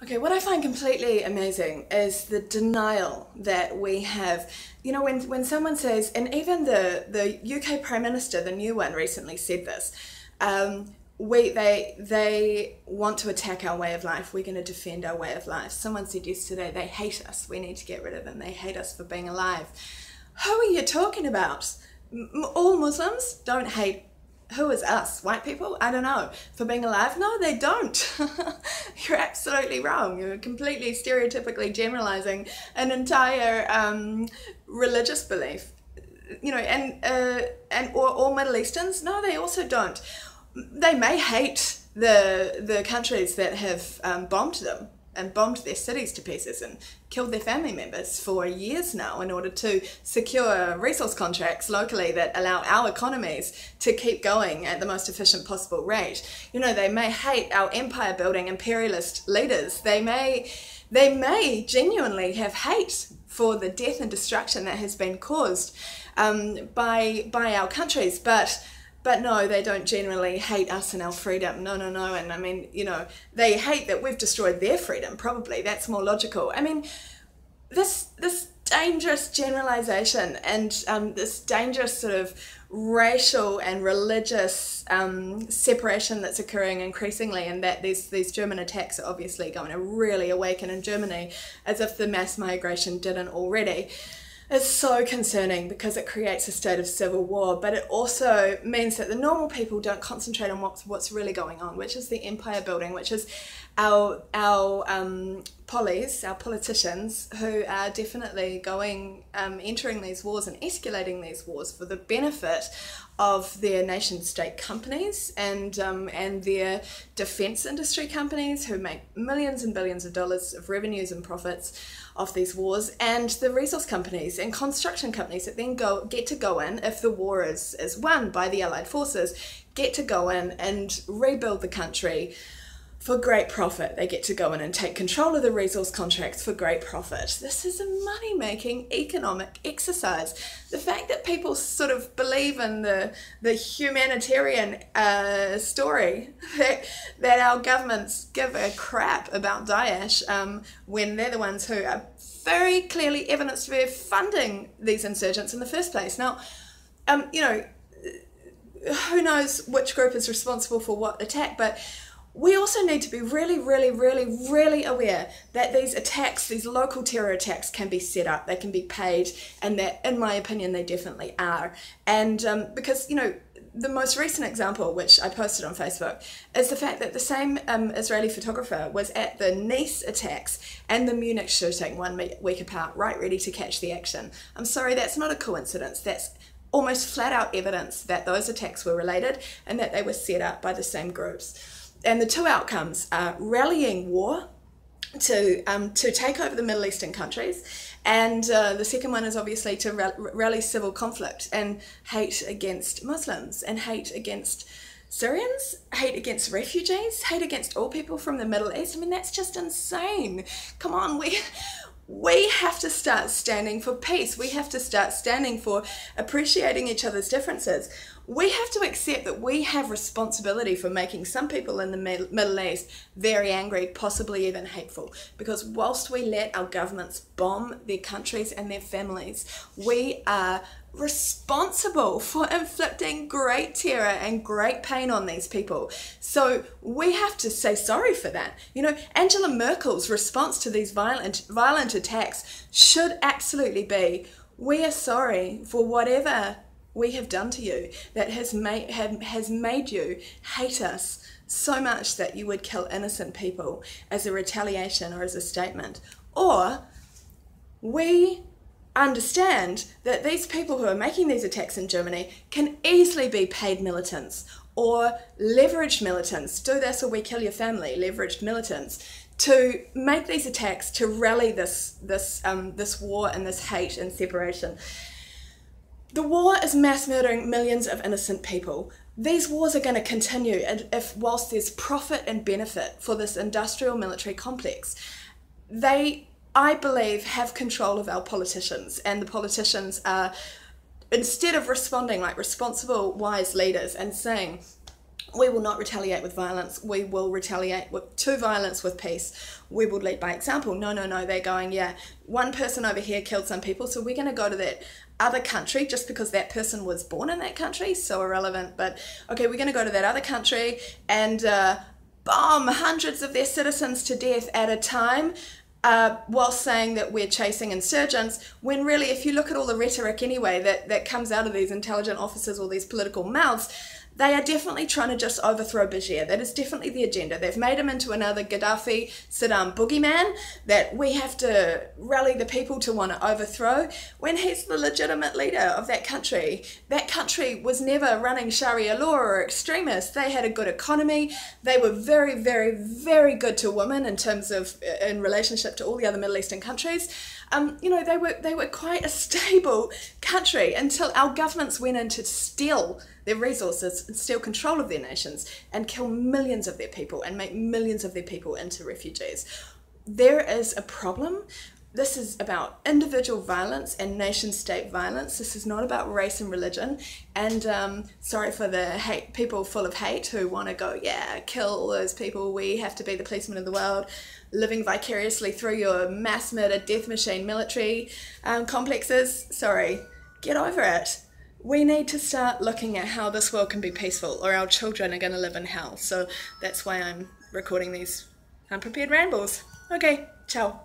Okay, what I find completely amazing is the denial that we have. You know, when someone says, and even the UK Prime Minister, the new one, recently said this, they want to attack our way of life. We're going to defend our way of life. Someone said yesterday they hate us. We need to get rid of them. They hate us for being alive. Who are you talking about? All Muslims don't hate. Who is us? White people? I don't know. For being alive? No, they don't. You're absolutely wrong. You're completely stereotypically generalizing an entire religious belief. You know, or Middle Easterns? No, they also don't. They may hate the countries that have bombed them and bombed their cities to pieces and killed their family members for years now in order to secure resource contracts locally that allow our economies to keep going at the most efficient possible rate. You know, they may hate our empire building imperialist leaders. They may genuinely have hate for the death and destruction that has been caused by our countries, but no, they don't generally hate us and our freedom. No. And I mean, you know, they hate that we've destroyed their freedom, probably. That's more logical. I mean, this dangerous generalization and this dangerous sort of racial and religious separation that's occurring increasingly, and that these German attacks are obviously going to really awaken in Germany, as if the mass migration didn't already. It's so concerning because it creates a state of civil war, but it also means that the normal people don't concentrate on what's really going on, which is the empire building, which is our politicians who are definitely entering these wars and escalating these wars for the benefit of their nation state companies and their defense industry companies, who make millions and billions of dollars of revenues and profits off these wars, and the resource companies and construction companies that then get to go in, if the war is won by the Allied forces, get to go in and rebuild the country for great profit. They get to go in and take control of the resource contracts for great profit. This is a money-making economic exercise. The fact that people sort of believe in the humanitarian story, that our governments give a crap about Daesh when they're the ones who are very clearly evidenced to be funding these insurgents in the first place. Now, you know, who knows which group is responsible for what attack, but we also need to be really, really, really, really aware that these attacks, these local terror attacks, can be set up, they can be paid, and that, in my opinion, they definitely are. And because, you know, the most recent example, which I posted on Facebook, is the fact that the same Israeli photographer was at the Nice attacks and the Munich shooting 1 week apart, right ready to catch the action. I'm sorry, that's not a coincidence. That's almost flat out evidence that those attacks were related and that they were set up by the same groups. And the two outcomes are rallying war to take over the Middle Eastern countries, and the second one is obviously to rally civil conflict and hate against Muslims and hate against Syrians, hate against refugees, hate against all people from the Middle East. I mean, that's just insane. Come on, we have to start standing for peace. We have to start standing for appreciating each other's differences. We have to accept that we have responsibility for making some people in the Middle East very angry, possibly even hateful. Because whilst we let our governments bomb their countries and their families, we are responsible for inflicting great terror and great pain on these people. So we have to say sorry for that. You know, Angela Merkel's response to these violent attacks should absolutely be, we are sorry for whatever we have done to you that has made you hate us so much that you would kill innocent people as a retaliation or as a statement. Or we understand that these people who are making these attacks in Germany can easily be paid militants or leveraged militants. Do this or we kill your family. Leveraged militants to make these attacks, to rally this war and this hate and separation. The war is mass murdering millions of innocent people. These wars are going to continue whilst there's profit and benefit for this industrial military complex. They, I believe, have control of our politicians, and the politicians are, instead of responding like responsible, wise leaders and saying, We will not retaliate with violence. We will retaliate to violence with peace. We will lead by example. No, no, no. They're going, yeah, one person over here killed some people, so we're going to go to that other country just because that person was born in that country. So irrelevant. But, okay, we're going to go to that other country and bomb hundreds of their citizens to death at a time, while saying that we're chasing insurgents, when really, if you look at all the rhetoric anyway that comes out of these intelligent officers or these political mouths, they are definitely trying to just overthrow Bashir. That is definitely the agenda. They've made him into another Gaddafi, Saddam boogeyman that we have to rally the people to want to overthrow, when he's the legitimate leader of that country. That country was never running Sharia law or extremists. They had a good economy. They were very, very, very good to women in terms of, in relationship to all the other Middle Eastern countries. You know, they were quite a stable country until our governments went in to steal their resources and steal control of their nations and kill millions of their people and make millions of their people into refugees. There is a problem. This is about individual violence and nation-state violence. This is not about race and religion. And sorry for the hate, people full of hate who want to go, yeah, kill all those people. We have to be the policemen of the world, living vicariously through your mass murder, death machine, military complexes. Sorry, get over it. We need to start looking at how this world can be peaceful, or our children are going to live in hell. So that's why I'm recording these unprepared rambles. Okay, ciao.